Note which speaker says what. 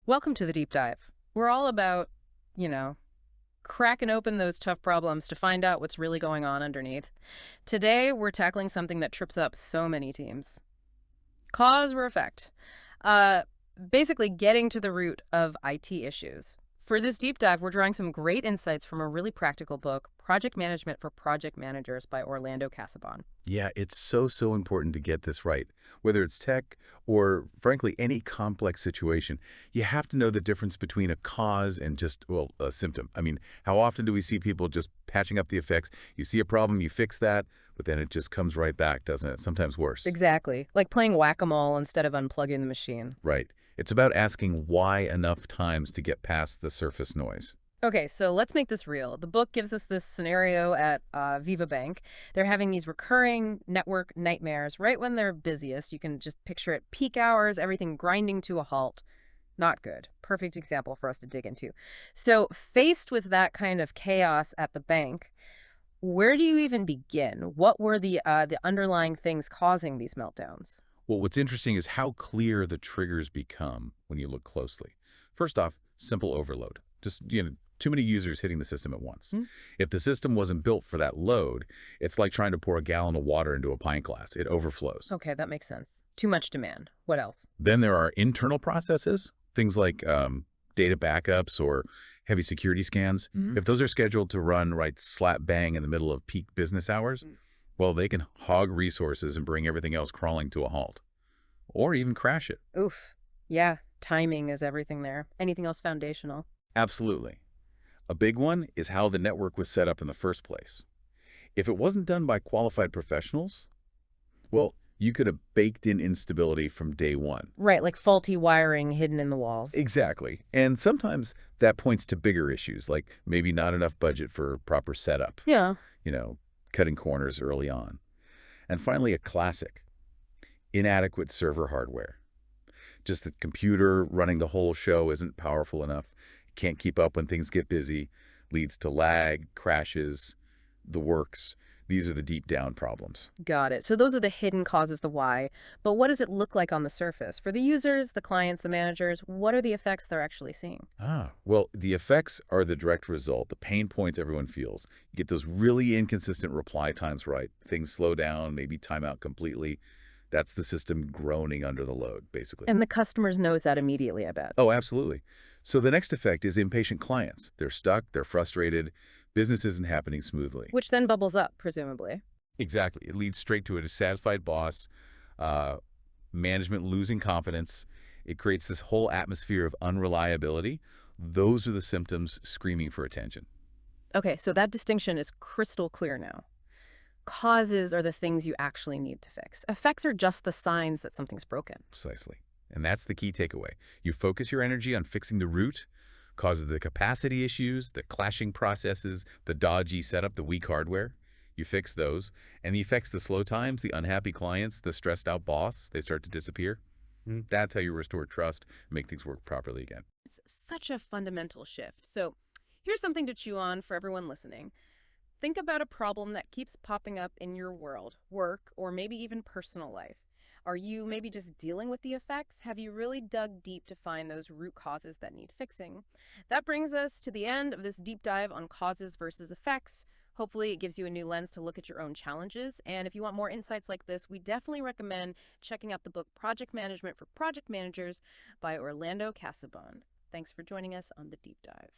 Speaker 1: Welcome to the deep dive. We're all about, you know, cracking open those tough problems to find out what's really going on underneath. Today, we're tackling something that trips up so many teams. Cause or effect. Uh, Basically getting to the root of IT issues. For this deep dive, we're drawing some great insights from a really practical book, Project Management for Project Managers by Orlando Casabon.
Speaker 2: Yeah, it's so important to get this right. Whether it's tech or, frankly, any complex situation, you have to know the difference between a cause and just, well, a symptom. I mean, how often do we see people just patching up the effects? You see a problem, you fix that, but then it just comes right back, doesn't it? Sometimes worse.
Speaker 1: Exactly. Like playing whack-a-mole instead of unplugging the machine.
Speaker 2: Right. It's about asking why enough times to get past the surface noise.
Speaker 1: Okay, so let's make this real. The book gives us this scenario at Viva Bank. They're having these recurring network nightmares right when they're busiest. You can just picture it peak hours, everything grinding to a halt. Not good. Perfect example for us to dig into. So, faced with that kind of chaos at the bank, where do you even begin? What were the underlying things causing these meltdowns?
Speaker 2: Well, what's interesting is how clear the triggers become when you look closely. First off, simple overload. Just, too many users hitting the system at once.
Speaker 1: Hmm?
Speaker 2: If the system wasn't built for that load, it's like trying to pour a gallon of water into a pint glass. It overflows.
Speaker 1: Okay, that makes sense. Too much demand. What else?
Speaker 2: Then there are internal processes, things like data backups or heavy security scans.
Speaker 1: Mhm.
Speaker 2: If those are scheduled to run right slap bang in the middle of peak business hours, well, they can hog resources and bring everything else crawling to a halt, or even crash it.
Speaker 1: Oof. Yeah, timing is everything there. Anything else foundational?
Speaker 2: Absolutely. A big one is how the network was set up in the first place. If it wasn't done by qualified professionals, well, you could have baked in instability from day one.
Speaker 1: Right, like faulty wiring hidden in the walls.
Speaker 2: Exactly. And sometimes that points to bigger issues, like maybe not enough budget for proper setup,
Speaker 1: Yeah.
Speaker 2: you know, cutting corners early on. And finally, a classic, inadequate server hardware. Just the computer running the whole show isn't powerful enough, can't keep up when things get busy, leads to lag, crashes, the works. These are the deep down problems.
Speaker 1: Got it. So those are the hidden causes, the why. But what does it look like on the surface? For the users, the clients, the managers, what are the effects they're actually seeing?
Speaker 2: Well, the effects are the direct result, the pain points everyone feels. You get those really inconsistent reply times right. Things slow down, maybe time out completely. That's the system groaning under the load, basically.
Speaker 1: And the customers knows that immediately, I bet.
Speaker 2: Oh, absolutely. So the next effect is impatient clients. They're stuck, they're frustrated, business isn't happening smoothly.
Speaker 1: Which then bubbles up, presumably.
Speaker 2: Exactly. It leads straight to a dissatisfied boss, uh, management losing confidence. It creates this whole atmosphere of unreliability. Those are the symptoms screaming for attention.
Speaker 1: Okay, so that distinction is crystal clear now. Causes are the things you actually need to fix. Effects are just the signs that something's broken.
Speaker 2: Precisely. And that's the key takeaway. You focus your energy on fixing the root, causes the capacity issues, the clashing processes, the dodgy setup, the weak hardware. You fix those, and the effects, the slow times, the unhappy clients, the stressed out boss, they start to disappear. That's how you restore trust and make things work properly again.
Speaker 1: It's such a fundamental shift. So here's something to chew on for everyone listening. Think about a problem that keeps popping up in your world, work, or maybe even personal life. Are you maybe just dealing with the effects? Have you really dug deep to find those root causes that need fixing? That brings us to the end of this deep dive on causes versus effects. Hopefully, it gives you a new lens to look at your own challenges. And if you want more insights like this, we definitely recommend checking out the book Project Management for Project Managers by Orlando Casabon. Thanks for joining us on the deep dive.